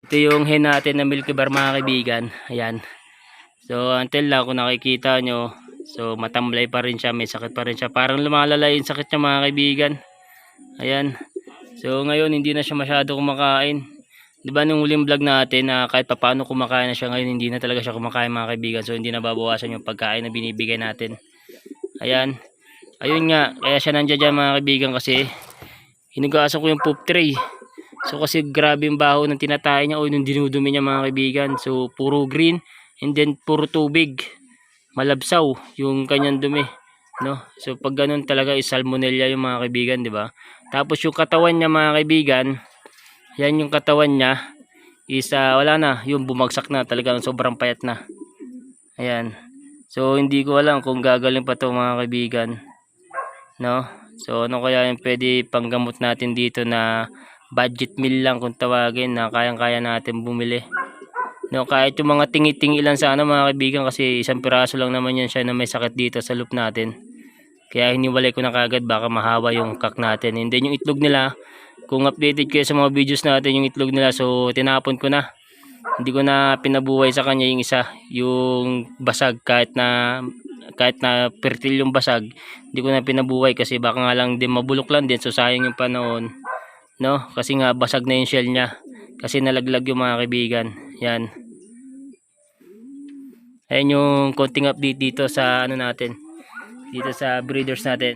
Ito yung hen natin na Milky Bar mga kaibigan. Ayan. So until now kung nakikita nyo, so matamlay pa rin siya, may sakit pa rin siya. Parang lumalala yung sakit niya mga kaibigan. Ayan. So ngayon hindi na siya masyado kumakain. Diba nung huling vlog natin na kahit papaano kumakain na siya, ngayon hindi na talaga siya kumakain mga kaibigan. So hindi na babawasan yung pagkain na binibigay natin. Ayan. Ayun nga, kaya siya nandiyan dyan mga kaibigan kasi hinugasan ko yung poop tray. So kasi grabe yung baho ng tinatay niya o yung dinudumi niya mga kaibigan. So puro green and then puro tubig. Malabsaw yung kanyang dumi, no? So pag ganun talaga is salmonella yung mga kaibigan, di ba? Tapos yung katawan niya mga kaibigan, yan yung katawan niya is wala na, yung bumagsak na talaga, sobrang payat na. Ayan. So hindi ko alam kung gagaling pa to mga kaibigan, no? So ano kaya yung pwede panggamot natin dito na budget meal lang kung tawagin, na kayang-kaya natin bumili. No, kahit yung mga tingi-tingi lang sana mga kaibigan kasi isang piraso lang naman yan siya na may sakit dito sa loop natin. Kaya hiniwalay ko na kagad baka mahawa yung kak natin. And then yung itlog nila, kung updated kayo sa mga videos natin yung itlog nila, so tinapon ko na. Hindi ko na pinabuhay sa kanya yung isa, yung basag, kahit na fertile yung basag, hindi ko na pinabuhay kasi baka nga lang din mabulok lang din, so sayang yung panahon, no? Kasi nga basag na yung shell niya kasi nalaglag yung mga kaibigan. Yan. Ayan yung konting update dito sa ano natin, dito sa breeders natin.